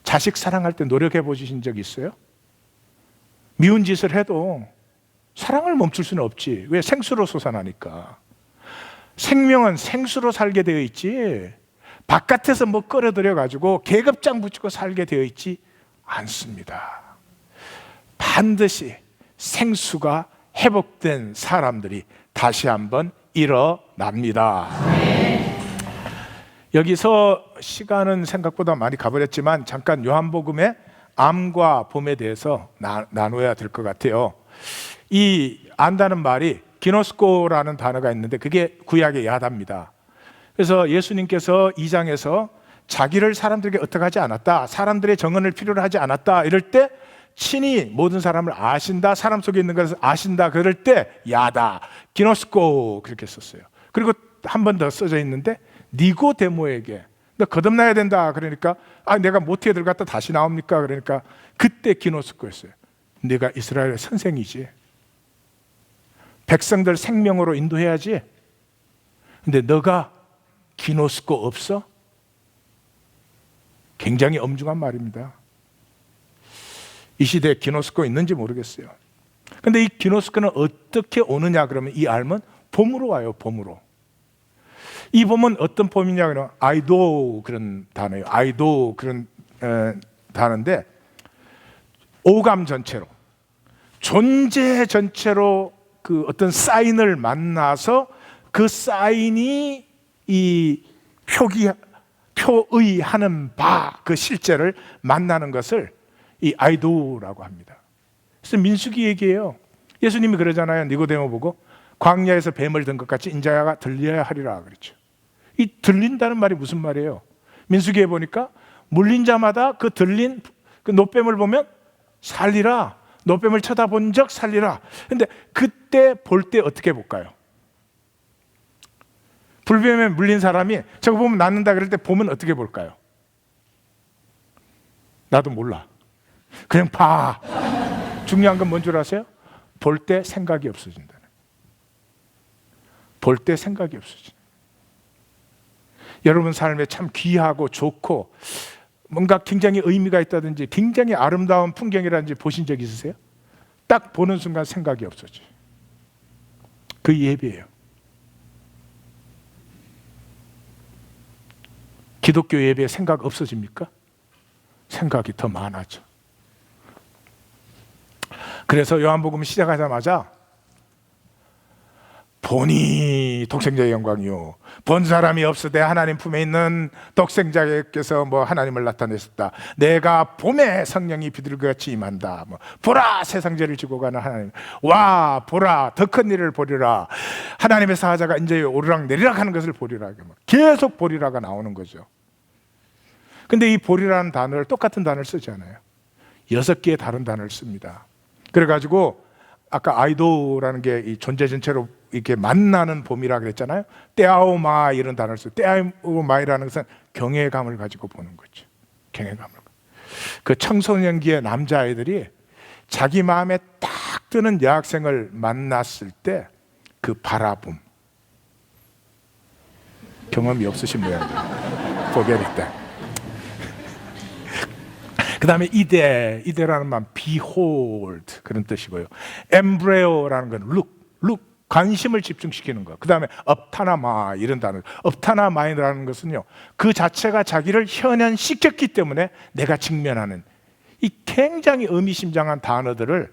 자식 사랑할 때 노력해 보신 적 있어요? 미운 짓을 해도 사랑을 멈출 수는 없지. 왜? 생수로 솟아나니까. 생명은 생수로 살게 되어 있지 바깥에서 뭐 끌어들여 가지고 계급장 붙이고 살게 되어 있지 않습니다. 반드시 생수가 회복된 사람들이 다시 한번 일어납니다. 여기서 시간은 생각보다 많이 가버렸지만 잠깐 요한복음의 암과 봄에 대해서 나눠야 될 것 같아요. 이 안다는 말이 기노스코라는 단어가 있는데 그게 구약의 야다입니다. 그래서 예수님께서 2장에서 자기를 사람들에게 어떻게 하지 않았다, 사람들의 정언을 필요로 하지 않았다 이럴 때 친히 모든 사람을 아신다, 사람 속에 있는 것을 아신다 그럴 때 야다, 기노스코 그렇게 썼어요. 그리고 한 번 더 써져 있는데 니고데모에게 너 거듭나야 된다 그러니까 내가 모태에 들어갔다 다시 나옵니까? 그러니까 그때 기노스코였어요. 네가 이스라엘의 선생이지. 백성들 생명으로 인도해야지. 근데 너가 기노스코 없어? 굉장히 엄중한 말입니다. 이 시대에 기노스코 있는지 모르겠어요. 근데 이 기노스코는 어떻게 오느냐 그러면 이 알면 봄으로 와요. 봄으로. 이 봄은 어떤 봄이냐 그러면 아이도 그런 단어예요. 아이도 그런 단어인데 오감 전체로 존재 전체로 그 어떤 사인을 만나서 그 사인이 이 표의하는 바 그 실제를 만나는 것을 이 아이도라고 합니다. 그래서 민수기 얘기예요. 예수님이 그러잖아요. 니고데모 보고 광야에서 뱀을 든 것 같이 인자가 들려야 하리라 그랬죠. 이 들린다는 말이 무슨 말이에요? 민수기에 보니까 물린 자마다 그 들린 그 노뱀을 보면 살리라. 노뱀을 쳐다본 적 살리라. 근데 그때 볼 때 어떻게 볼까요? 불뱀에 물린 사람이 저거 보면 낫는다 그럴 때 보면 어떻게 볼까요? 나도 몰라. 그냥 봐. 중요한 건 뭔 줄 아세요? 볼 때 생각이 없어진다. 볼 때 생각이 없어진다. 여러분 삶에 참 귀하고 좋고 뭔가 굉장히 의미가 있다든지 굉장히 아름다운 풍경이라든지 보신 적 있으세요? 딱 보는 순간 생각이 없어져요. 그 예배예요. 기독교 예배에 생각 없어집니까? 생각이 더 많아져. 그래서 요한복음 시작하자마자 보니 독생자의 영광이요 본 사람이 없으되 하나님 품에 있는 독생자께서 하나님을 나타내셨다. 내가 봄에 성령이 비둘기같이 임한다. 보라 세상 죄를 지고 가는 하나님. 와 보라 더 큰 일을 보리라. 하나님의 사자가 이제 오르락 내리락 하는 것을 보리라. 계속 보리라가 나오는 거죠. 근데 이 보리라는 단어를 똑같은 단어를 쓰지 않아요. 6개의 다른 단어를 씁니다. 그래가지고 아까 아이도라는 게 이 존재 전체로 이렇게 만나는 봄이라 그랬잖아요. 떼아오마 이런 단어를 써요. 떼아오마이라는 것은 경외감을 가지고 보는 거죠. 경외감을. 그 청소년기의 남자아이들이 자기 마음에 딱 드는 여학생을 만났을 때 그 바라봄. 경험이 없으신 모양이에요. 보겠다. 그 다음에 이데라는 말 behold 그런 뜻이고요. embrayo라는 건 look 관심을 집중시키는 거. 그 다음에 업타나마 이런 단어. 업타나마이라는 것은요 그 자체가 자기를 현현시켰기 때문에 내가 직면하는 이 굉장히 의미심장한 단어들을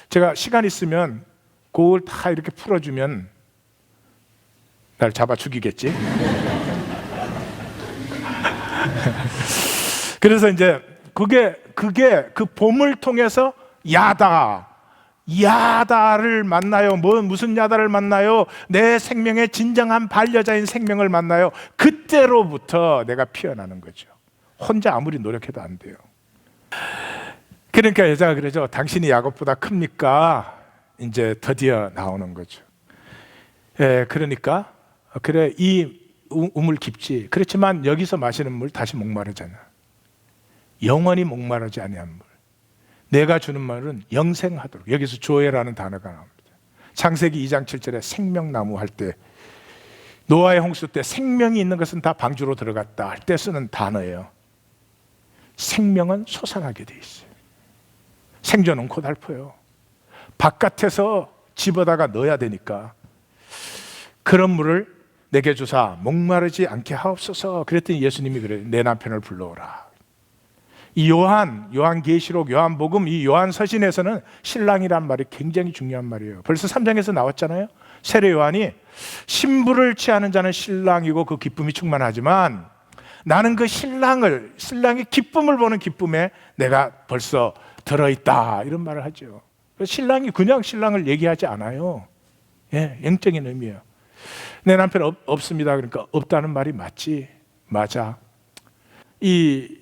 제가 시간 있으면 그걸 다 이렇게 풀어주면 날 잡아 죽이겠지. 그래서 이제 그게 그 봄을 통해서 야다를 만나요. 무슨 야다를 만나요? 내 생명의 진정한 반려자인 생명을 만나요. 그때로부터 내가 피어나는 거죠. 혼자 아무리 노력해도 안 돼요. 그러니까 여자가 그러죠. 당신이 야곱보다 큽니까? 이제 드디어 나오는 거죠. 예, 그러니까 그래 이 우물 깊지. 그렇지만 여기서 마시는 물 다시 목마르잖아. 영원히 목마르지 아니한 물. 내가 주는 말은 영생하도록. 여기서 조회라는 단어가 나옵니다. 창세기 2장 7절에 생명나무 할 때 노아의 홍수 때 생명이 있는 것은 다 방주로 들어갔다 할 때 쓰는 단어예요. 생명은 솟아나게 돼 있어요. 생존은 고달퍼요. 바깥에서 집어다가 넣어야 되니까 그런 물을 내게 주사 목마르지 않게 하옵소서. 그랬더니 예수님이 그래요. 내 남편을 불러오라. 이 요한계시록, 요한복음, 이 요한서신에서는 신랑이란 말이 굉장히 중요한 말이에요. 벌써 3장에서 나왔잖아요. 세례 요한이 신부를 취하는 자는 신랑이고 그 기쁨이 충만하지만 나는 그 신랑의 기쁨을 보는 기쁨에 내가 벌써 들어있다 이런 말을 하죠. 신랑이 그냥 신랑을 얘기하지 않아요. 예, 영적인 의미예요. 내 남편 없습니다. 그러니까 없다는 말이 맞지? 맞아. 이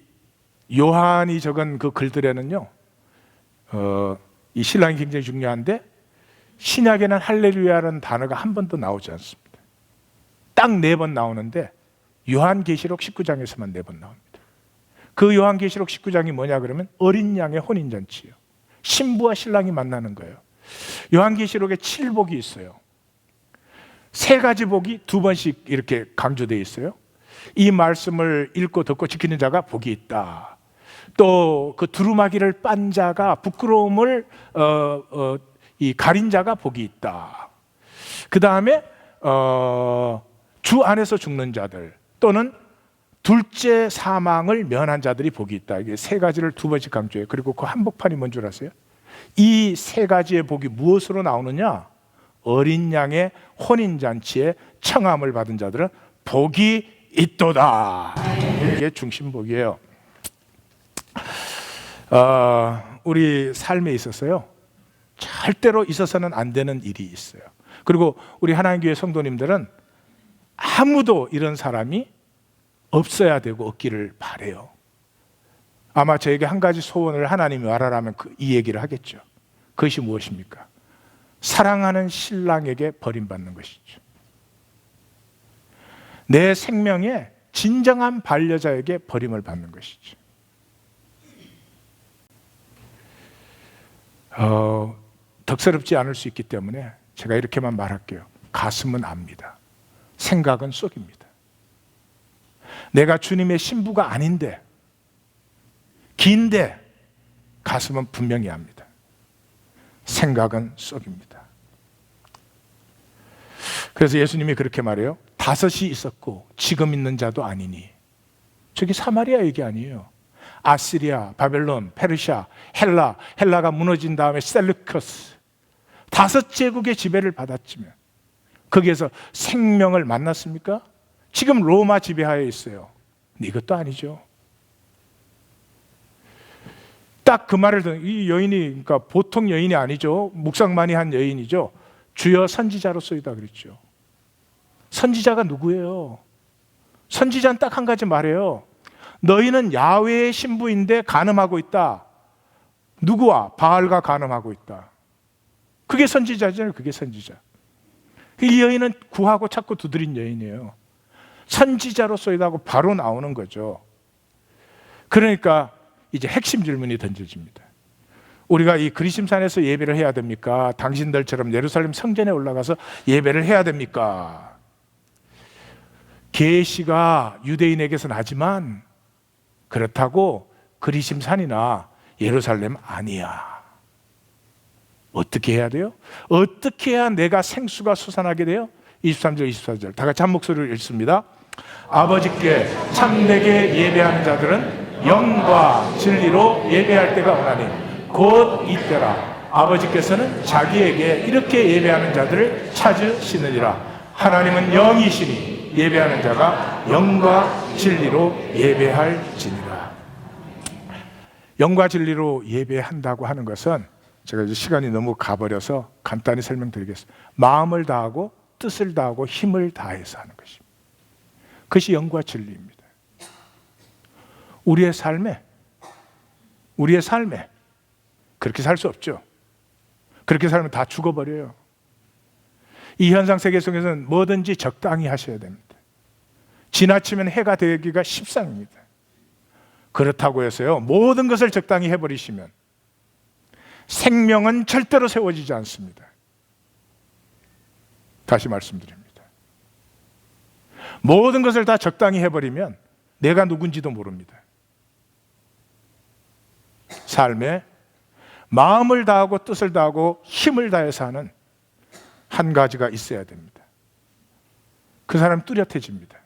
요한이 적은 그 글들에는요, 이 신랑이 굉장히 중요한데 신약에는 할렐루야라는 단어가 한 번도 나오지 않습니다. 딱 4번 나오는데 요한계시록 19장에서만 4번 나옵니다. 그 요한계시록 19장이 뭐냐 그러면 어린 양의 혼인잔치예요. 신부와 신랑이 만나는 거예요. 요한계시록에 7복이 있어요. 3가지 복이 2번씩 이렇게 강조되어 있어요. 이 말씀을 읽고 듣고 지키는 자가 복이 있다. 또 그 두루마기를 빤 자가 부끄러움을 이 가린 자가 복이 있다. 그 다음에 주 안에서 죽는 자들 또는 둘째 사망을 면한 자들이 복이 있다. 이게 3가지를 2번씩 강조해요. 그리고 그 한복판이 뭔 줄 아세요? 이 3가지의 복이 무엇으로 나오느냐? 어린 양의 혼인잔치에 청함을 받은 자들은 복이 있도다. 이게 중심복이에요. 우리 삶에 있어서요 절대로 있어서는 안 되는 일이 있어요. 그리고 우리 하나님교회 성도님들은 아무도 이런 사람이 없어야 되고 없기를 바래요. 아마 저에게 한 가지 소원을 하나님이 말하라면 이 얘기를 하겠죠. 그것이 무엇입니까? 사랑하는 신랑에게 버림받는 것이죠. 내 생명의 진정한 반려자에게 버림을 받는 것이죠. 덕스럽지 않을 수 있기 때문에 제가 이렇게만 말할게요. 가슴은 압니다. 생각은 쏙입니다. 내가 주님의 신부가 아닌데, 긴데 가슴은 분명히 압니다. 생각은 쏙입니다. 그래서 예수님이 그렇게 말해요. 5이 있었고 지금 있는 자도 아니니. 저기 사마리아 얘기 아니에요. 아시리아, 바벨론, 페르시아, 헬라가 무너진 다음에 셀루커스 5제국의 지배를 받았지만 거기에서 생명을 만났습니까? 지금 로마 지배하에 있어요. 근데 이것도 아니죠. 딱 그 말을 듣는 이 여인이, 그러니까 보통 여인이 아니죠. 묵상 많이 한 여인이죠. 주여 선지자로소이다 그랬죠. 선지자가 누구예요? 선지자는 딱 한 가지 말해요. 너희는 야훼의 신부인데 간음하고 있다. 누구와? 바알과 간음하고 있다. 그게 선지자잖아요. 그게 선지자. 이 여인은 구하고 찾고 두드린 여인이에요. 선지자로서이다 하고 바로 나오는 거죠. 그러니까 이제 핵심 질문이 던져집니다. 우리가 이 그리심산에서 예배를 해야 됩니까? 당신들처럼 예루살렘 성전에 올라가서 예배를 해야 됩니까? 계시가 유대인에게서 나지만 그렇다고 그리심산이나 예루살렘 아니야. 어떻게 해야 돼요? 어떻게 해야 내가 생수가 솟아나게 돼요? 23절 24절 다 같이 한 목소리로 읽습니다. 아버지께 참되게 예배하는 자들은 영과 진리로 예배할 때가 오나니 곧 이때라. 아버지께서는 자기에게 이렇게 예배하는 자들을 찾으시느니라. 하나님은 영이시니 예배하는 자가 영과 진리로 예배할지니라. 영과 진리로 예배한다고 하는 것은 제가 이제 시간이 너무 가버려서 간단히 설명드리겠습니다. 마음을 다하고 뜻을 다하고 힘을 다해서 하는 것입니다. 그것이 영과 진리입니다. 우리의 삶에 그렇게 살 수 없죠. 그렇게 살면 다 죽어버려요. 이 현상 세계 속에서는 뭐든지 적당히 하셔야 됩니다. 지나치면 해가 되기가 십상입니다. 그렇다고 해서요, 모든 것을 적당히 해버리시면 생명은 절대로 세워지지 않습니다. 다시 말씀드립니다. 모든 것을 다 적당히 해버리면 내가 누군지도 모릅니다. 삶에 마음을 다하고 뜻을 다하고 힘을 다해서 하는 한 가지가 있어야 됩니다. 그 사람 뚜렷해집니다.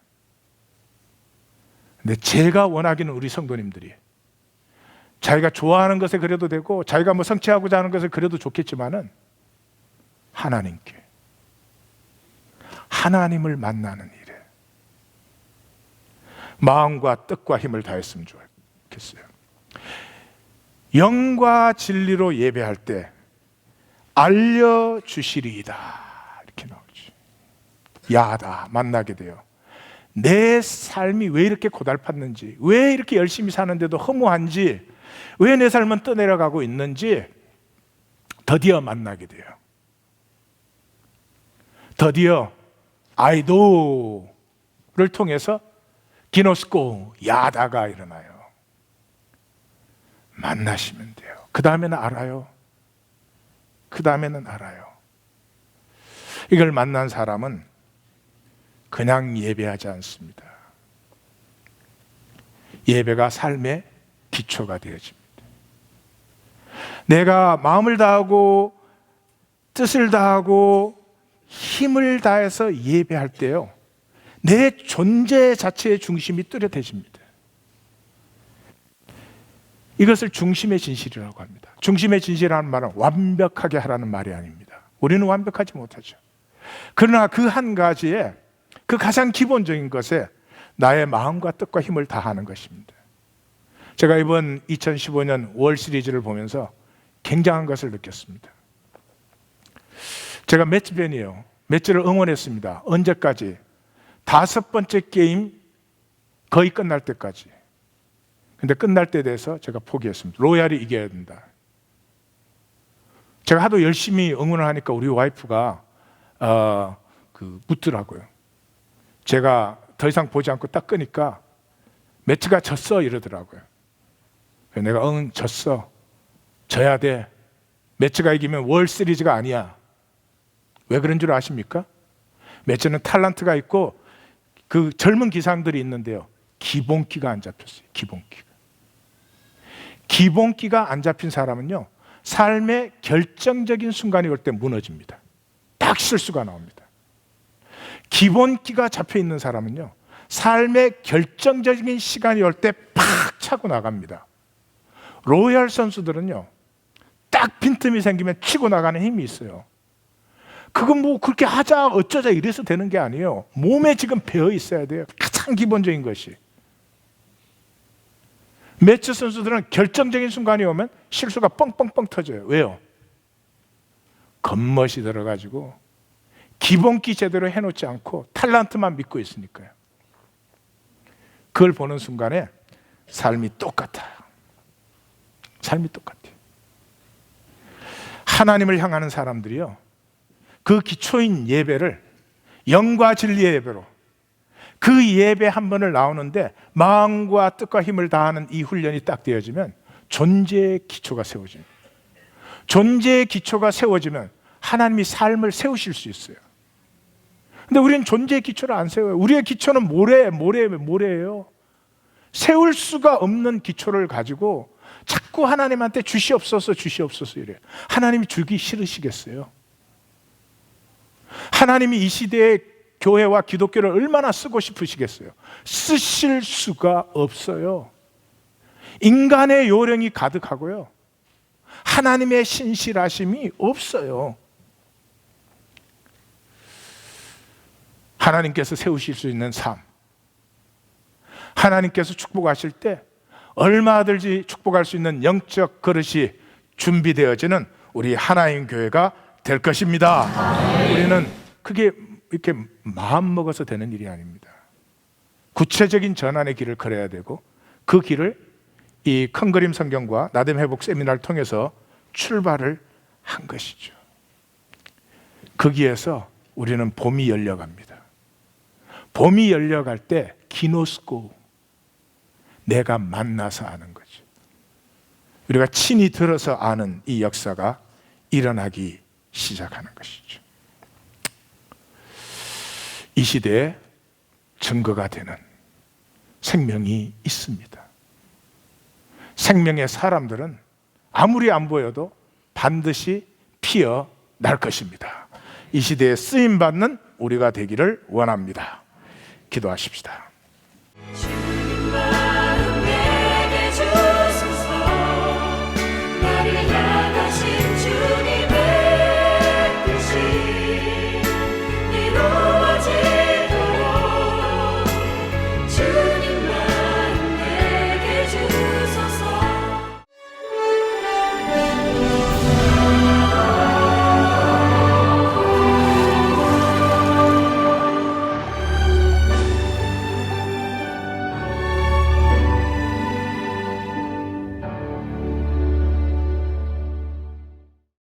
근데 제가 원하기는 우리 성도님들이 자기가 좋아하는 것에 그래도 되고 자기가 뭐 성취하고자 하는 것에 그래도 좋겠지만은 하나님께, 하나님을 만나는 일에 마음과 뜻과 힘을 다했으면 좋겠어요. 영과 진리로 예배할 때 알려주시리이다 이렇게 나오죠. 야다 만나게 돼요. 내 삶이 왜 이렇게 고달팠는지, 왜 이렇게 열심히 사는데도 허무한지, 왜 내 삶은 떠내려가고 있는지 드디어 만나게 돼요. 드디어 I know를 통해서 기노스코 야다가 일어나요. 만나시면 돼요. 그 다음에는 알아요. 그 다음에는 알아요. 이걸 만난 사람은 그냥 예배하지 않습니다. 예배가 삶의 기초가 되어집니다. 내가 마음을 다하고 뜻을 다하고 힘을 다해서 예배할 때요, 내 존재 자체의 중심이 뚜렷해집니다. 이것을 중심의 진실이라고 합니다. 중심의 진실이라는 말은 완벽하게 하라는 말이 아닙니다. 우리는 완벽하지 못하죠. 그러나 그 한 가지에, 그 가장 기본적인 것에 나의 마음과 뜻과 힘을 다하는 것입니다. 제가 이번 2015년 월 시리즈를 보면서 굉장한 것을 느꼈습니다. 제가 매치 팬이에요. 매치를 응원했습니다. 언제까지? 5번째 게임 거의 끝날 때까지. 근데 끝날 때 돼서 제가 포기했습니다. 로얄이 이겨야 된다. 제가 하도 열심히 응원을 하니까 우리 와이프가 묻더라고요. 제가 더 이상 보지 않고 딱 끄니까 매치가 졌어 이러더라고요. 내가 졌어. 져야 돼. 매치가 이기면 월시리즈가 아니야. 왜 그런 줄 아십니까? 매치는 탤런트가 있고 그 젊은 기사들이 있는데요. 기본기가 안 잡혔어요. 기본기가 안 잡힌 사람은요, 삶의 결정적인 순간이 올 때 무너집니다. 딱 실수가 나옵니다. 기본기가 잡혀 있는 사람은요, 삶의 결정적인 시간이 올 때 팍 차고 나갑니다. 로얄 선수들은요, 딱 빈틈이 생기면 치고 나가는 힘이 있어요. 그건 뭐 그렇게 하자 어쩌자 이래서 되는 게 아니에요. 몸에 지금 배어 있어야 돼요. 가장 기본적인 것이. 매치 선수들은 결정적인 순간이 오면 실수가 뻥뻥뻥 터져요. 왜요? 겉멋이 들어가지고 기본기 제대로 해놓지 않고 탤런트만 믿고 있으니까요. 그걸 보는 순간에 삶이 똑같아요. 삶이 똑같아요. 하나님을 향하는 사람들이요, 그 기초인 예배를 영과 진리의 예배로, 그 예배 한 번을 나오는데 마음과 뜻과 힘을 다하는 이 훈련이 딱 되어지면 존재의 기초가 세워집니다. 존재의 기초가 세워지면 하나님이 삶을 세우실 수 있어요. 근데 우리는 존재의 기초를 안 세워요. 우리의 기초는 모래예요. 세울 수가 없는 기초를 가지고 자꾸 하나님한테 주시옵소서 이래요. 하나님이 주기 싫으시겠어요? 하나님이 이 시대에 교회와 기독교를 얼마나 쓰고 싶으시겠어요? 쓰실 수가 없어요. 인간의 요령이 가득하고요, 하나님의 신실하심이 없어요. 하나님께서 세우실 수 있는 삶, 하나님께서 축복하실 때 얼마든지 축복할 수 있는 영적 그릇이 준비되어지는 우리 하나님 교회가 될 것입니다. 우리는 그게 이렇게 마음 먹어서 되는 일이 아닙니다. 구체적인 전환의 길을 걸어야 되고, 그 길을 이 큰 그림 성경과 나됨 회복 세미나를 통해서 출발을 한 것이죠. 거기에서 우리는 봄이 열려갑니다. 봄이 열려갈 때 기노스코, 내가 만나서 아는 거죠. 우리가 친히 들어서 아는 이 역사가 일어나기 시작하는 것이죠. 이 시대에 증거가 되는 생명이 있습니다. 생명의 사람들은 아무리 안 보여도 반드시 피어날 것입니다. 이 시대에 쓰임받는 우리가 되기를 원합니다. 기도하십시다.